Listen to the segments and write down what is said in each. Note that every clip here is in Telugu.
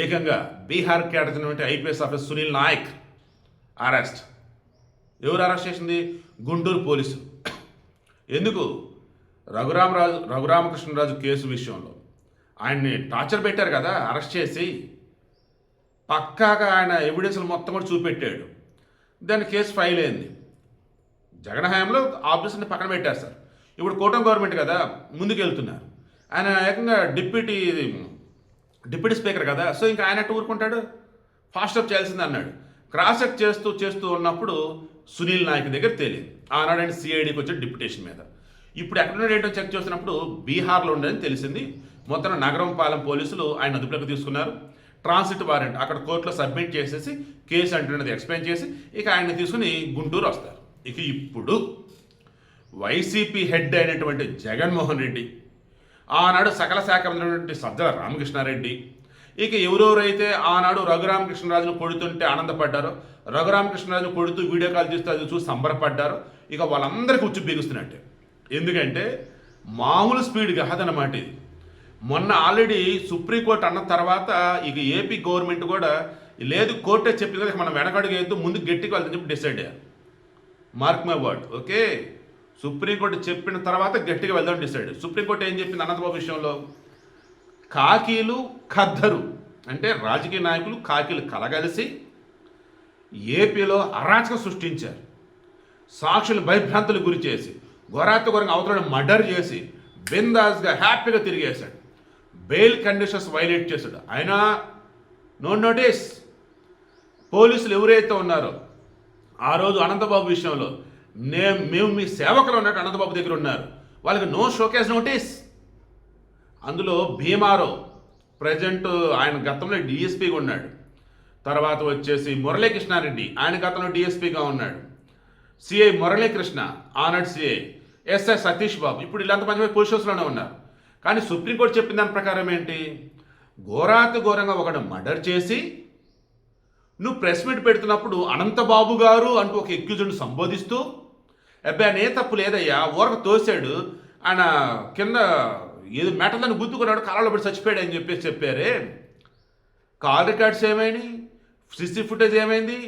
ఏకంగా బీహార్ కేటగినటువంటి IPS officer Sunil Nayak arrest. ఎవరు అరెస్ట్ చేసింది? గుంటూరు పోలీసులు. ఎందుకు? రఘురామకృష్ణరాజు కేసు విషయంలో ఆయన్ని టార్చర్ పెట్టారు కదా, అరెస్ట్ చేసి పక్కాగా ఆయన ఎవిడెన్స్లు మొత్తం కూడా చూపెట్టాడు. దాని కేసు ఫైల్ అయింది. జగన్ హయాంలో ఆఫీసర్ని పక్కన పెట్టేస్తారు. ఇప్పుడు కూటమి గవర్నమెంట్ కదా ముందుకు వెళ్తున్నారు. ఆయన ఏకంగా డిప్యూటీ స్పీకర్ కదా, సో ఇంకా ఆయన ఊరుకుంటాడు, ఫాస్ట్ అప్ చేయాల్సింది అన్నాడు. క్రాస్ చెక్ చేస్తూ ఉన్నప్పుడు సునీల్ నాయక్ దగ్గర తేలింది. ఆనాడు ఆయన సిఐడికి వచ్చాడు డిప్యుటేషన్ మీద. ఇప్పుడు ఎక్కడున్నాడు ఏంటో చెక్ చేస్తున్నప్పుడు బీహార్లో ఉండదని తెలిసింది. మొత్తం నగరం పాలెం పోలీసులు ఆయన అదుపులోకి తీసుకున్నారు. ట్రాన్సిట్ వారెంట్ అక్కడ కోర్టులో సబ్మిట్ చేసేసి కేసు అంటున్నది ఎక్స్ప్లెయిన్ చేసి ఇక ఆయన్ని తీసుకుని గుంటూరు వస్తారు. ఇక ఇప్పుడు వైసీపీ హెడ్ అయినటువంటి జగన్మోహన్ రెడ్డి, ఆనాడు సకల శాఖ మంత్రి సజ్జల రామకృష్ణారెడ్డి, ఇక ఎవరెవరైతే ఆనాడు రఘురామకృష్ణరాజును కొడుతుంటే ఆనందపడ్డారో, రఘురామకృష్ణరాజును కొడుతూ వీడియో కాల్ చేస్తూ అది చూసి సంబరపడ్డారో, ఇక వాళ్ళందరికీ ఉచ్చు బిగుస్తున్నట్టే. ఎందుకంటే మామూలు స్పీడ్ కాదన్నమాట ఇది. మొన్న ఆల్రెడీ సుప్రీంకోర్టు అన్న తర్వాత ఇక ఏపీ గవర్నమెంట్ కూడా లేదు, కోర్టే చెప్పింది కదా మనం వెనకడుగు వేద్దు, ముందు గట్టికి వెళ్తాని చెప్పి డిసైడ్ అయ్యారు. Mark my word, okay. Supreme court చెప్పిన తర్వాత గట్టిగా వెళ్దాం డిసైడ్. సుప్రీంకోర్టు ఏం చెప్పింది అనంతబాబు విషయంలో? కాకీలు ఖద్దరు అంటే రాజకీయ నాయకులు కాకీలు కలగలిసి ఏపీలో అరాచకం సృష్టించారు. సాక్షులు భయభ్రాంతులు గురి చేసి ఘోరాతిఘోరంగా అవతలను మర్డర్ చేసి బిందాస్గా హ్యాపీగా తిరిగేశాడు. బెయిల్ కండిషన్స్ వైలేట్ చేశాడు. అయినా నో నోటీస్. పోలీసులు ఎవరైతే ఉన్నారో ఆ రోజు అనంతబాబు విషయంలో మేము మీ సేవకులు ఉన్నట్టు అనంతబాబు దగ్గర ఉన్నారు, వాళ్ళకి నో షోకేస్ నోటీస్. అందులో భీమారావు ప్రజెంట్ ఆయన గతంలో డిఎస్పీగా ఉన్నాడు. తర్వాత వచ్చేసి మురళీకృష్ణారెడ్డి ఆయన గతంలో డిఎస్పీగా ఉన్నాడు. సిఐ మురళీకృష్ణ ఆనాడు సిఐ, ఎస్ఐ సతీష్ బాబు ఇప్పుడు వీళ్ళంత మంచి పొజిషన్స్లోనే ఉన్నారు. కానీ సుప్రీంకోర్టు చెప్పిన దాని ప్రకారం ఏంటి? ఘోరంగా ఒకడు మర్డర్ చేసి నువ్వు ప్రెస్ మీట్ పెడుతున్నప్పుడు అనంతబాబు గారు అంటూ ఒక ఎక్యూజ్ని సంబోధిస్తూ అబ్బాయి ఆయన ఏ తప్పు లేదయ్యా, ఊరక తోసాడు, ఆయన కింద ఏదో మెటలను గుద్దుకున్నాడు, కాలంలో పడి చచ్చిపోయాడు అని చెప్పారే. కాల్ రికార్డ్స్ ఏమైంది? సిసి ఫుటేజ్ ఏమైంది?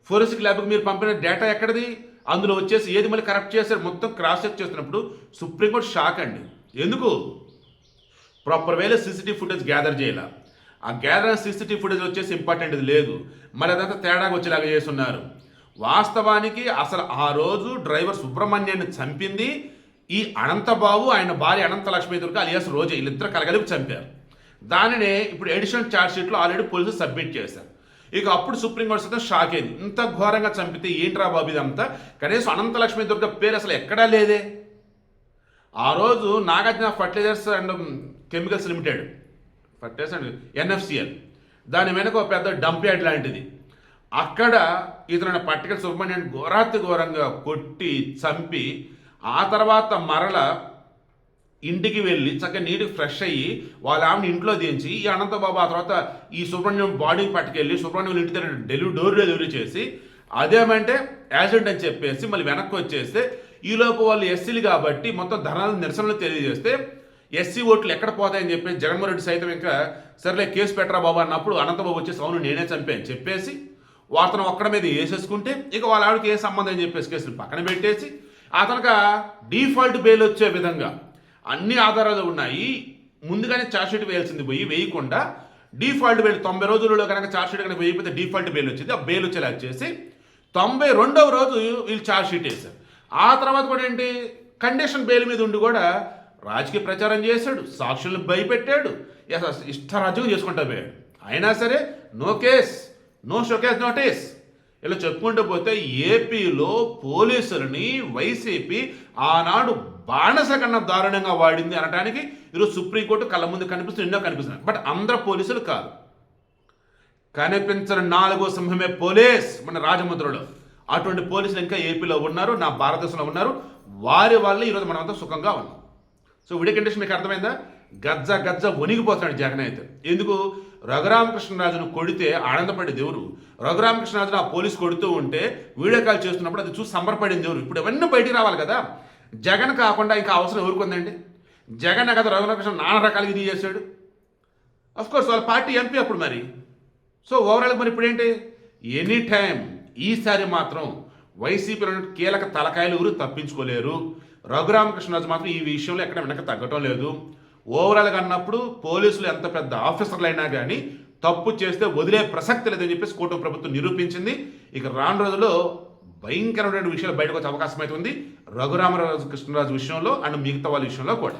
ఫోరెన్సిక్ ల్యాబ్కి మీరు పంపిన డేటా ఎక్కడిది? అందులో వచ్చేసి ఏది మళ్ళీ కరెక్ట్ చేశారు మొత్తం క్రాస్ చెక్ చేస్తున్నప్పుడు సుప్రీంకోర్టు షాక్ అండి. ఎందుకు? ప్రాపర్ వేలో సీసీటీవీ ఫుటేజ్ గ్యాదర్ చేయాల. ఆ గ్యాదర్ సీసీటీవీ ఫుటేజ్ వచ్చేసి ఇంపార్టెంట్ లేదు, మరి అదంతా తేడాగా వచ్చేలాగా చేస్తున్నారు. వాస్తవానికి అసలు ఆ రోజు డ్రైవర్ సుబ్రహ్మణ్యాన్ని చంపింది ఈ అనంతబాబు, ఆయన భార్య అనంతలక్ష్మి దుర్గ అలియాస్ రోజా, వీళ్ళిద్దరు కలగలిపి చంపారు. దానినే ఇప్పుడు ఎడిషనల్ ఛార్జ్ షీట్లో ఆల్రెడీ పోలీసులు సబ్మిట్ చేశారు. ఇక అప్పుడు సుప్రీంకోర్టు సైతం షాక్ అయింది. ఇంత ఘోరంగా చంపితే ఏంట్రా బాబు ఇదంతా, కనీసం అనంతలక్ష్మి దుర్గ పేరు అసలు ఎక్కడా లేదే. ఆ రోజు Nagarjuna fertilizers and chemicals limited, fertilizers and NFCL, దాని వెనక ఒక పెద్ద డంప్ యార్డ్ లాంటిది. అక్కడ ఇతను పట్టికల సుబ్రహ్మణ్యాన్ని ఘోరంగా కొట్టి చంపి ఆ తర్వాత మరల ఇంటికి వెళ్ళి చక్కగా నీటికి ఫ్రెష్ అయ్యి వాళ్ళ ఆమెను ఇంట్లో దించి ఈ అనంతబాబు ఆ తర్వాత ఈ సుబ్రహ్మణ్యం బాడీని పట్టుకెళ్ళి సుబ్రహ్మణ్యం ఇంటి దగ్గర డోర్ డెలివరీ చేసి అదేమంటే యాక్సిడెంట్ అని చెప్పేసి మళ్ళీ వెనక్కి వచ్చేస్తే ఈలోపు వాళ్ళు ఎస్సీలు కాబట్టి మొత్తం ధర్నాలు నిరసనలు తెలియజేస్తే ఎస్సీ ఓట్లు ఎక్కడ పోతాయని చెప్పేసి జగన్మోహన్ రెడ్డి సైతం ఇంకా సరేలే కేసు పెట్టరా బాబు అన్నప్పుడు అనంతబాబు వచ్చేసి అవును నేనే చంపాను చెప్పేసి వార్తను ఒక్కడి మీద వేసేసుకుంటే ఇక వాళ్ళ ఆవిడకి ఏ సంబంధం అని చెప్పేసి కేసులు పక్కన పెట్టేసి అతనికి డిఫాల్ట్ బెయిల్ వచ్చే విధంగా అన్ని ఆధారాలు ఉన్నాయి. ముందుగానే ఛార్జ్షీట్ వేయాల్సింది పోయి వేయకుండా డిఫాల్ట్ బెయిల్ 90 రోజులలో కనుక ఛార్జ్షీట్ కనుక వేయకపోతే డిఫాల్ట్ బెయిల్ వచ్చింది. ఆ బెయిల్ వచ్చేలా చేసి 92వ రోజు వీళ్ళు ఛార్జ్షీట్ వేశారు. ఆ తర్వాత కూడా ఏంటి, కండిషన్ బెయిల్ మీద ఉండి కూడా రాజకీయ ప్రచారం చేశాడు, సాక్షులను భయపెట్టాడు, ఇష్టరాజ్యం చేసుకుంటా పోయాడు. అయినా సరే no case, no showcase notice. ఇలా చెప్పుకుంటూ పోతే ఏపీలో పోలీసులని వైసీపీ ఆనాడు బాణస కన్నా దారుణంగా వాడింది అనడానికి ఈరోజు సుప్రీంకోర్టు కళ్ళ ముందు కనిపిస్తుంది, ఎన్నో కనిపిస్తున్నాయి. బట్ అందరూ పోలీసులు కాదు, కనిపించిన 4వ సింహమే పోలీస్ మన రాజముద్రలో. అటువంటి పోలీసులు ఇంకా ఏపీలో ఉన్నారు, నా భారతదేశంలో ఉన్నారు. వారి వల్ల ఈరోజు మనమంతా సుఖంగా ఉన్నాం. సో వీడియో కండిషన్ మీకు అర్థమైందా? గజ్జ వణిగిపోతున్నాడు జగన్ అయితే. ఎందుకు? రఘురామకృష్ణరాజును కొడితే ఆనందపడేది ఎవరు? రఘురామకృష్ణరాజును ఆ పోలీసు కొడుతూ ఉంటే వీడియో కాల్ చేస్తున్నప్పుడు అది చూసి సంబరపడింది ఎవరు? ఇప్పుడు ఇవన్నీ బయటికి రావాలి కదా. జగన్ కాకుండా ఇంకా అవసరం ఎవరికి ఉందండి? జగన్ కదా రఘురామకృష్ణ నానా రకాలుగా ఇది చేశాడు. అఫ్కోర్స్ వాళ్ళ పార్టీ ఎంపీ అప్పుడు మరి సో ఓవరాల్ మరి ఇప్పుడు ఏంటి, ఎనీ టైం ఈసారి మాత్రం వైసీపీలో కీలక తలకాయలు ఎవరు తప్పించుకోలేరు. రఘురామకృష్ణరాజు మాత్రం ఈ విషయంలో ఎక్కడ వెనక తగ్గటం లేదు. ఓవరాల్గా అన్నప్పుడు పోలీసులు ఎంత పెద్ద ఆఫీసర్లు అయినా కానీ తప్పు చేస్తే వదిలే ప్రసక్తి లేదని చెప్పేసి కూటమి ప్రభుత్వం నిరూపించింది. ఇక రాను రోజుల్లో భయంకరమైన విషయాలు బయటకు వచ్చే అవకాశం అయితే ఉంది రఘురామరాజు కృష్ణరాజు విషయంలో అండ్ మిగతా వాళ్ళ విషయంలో కూడా.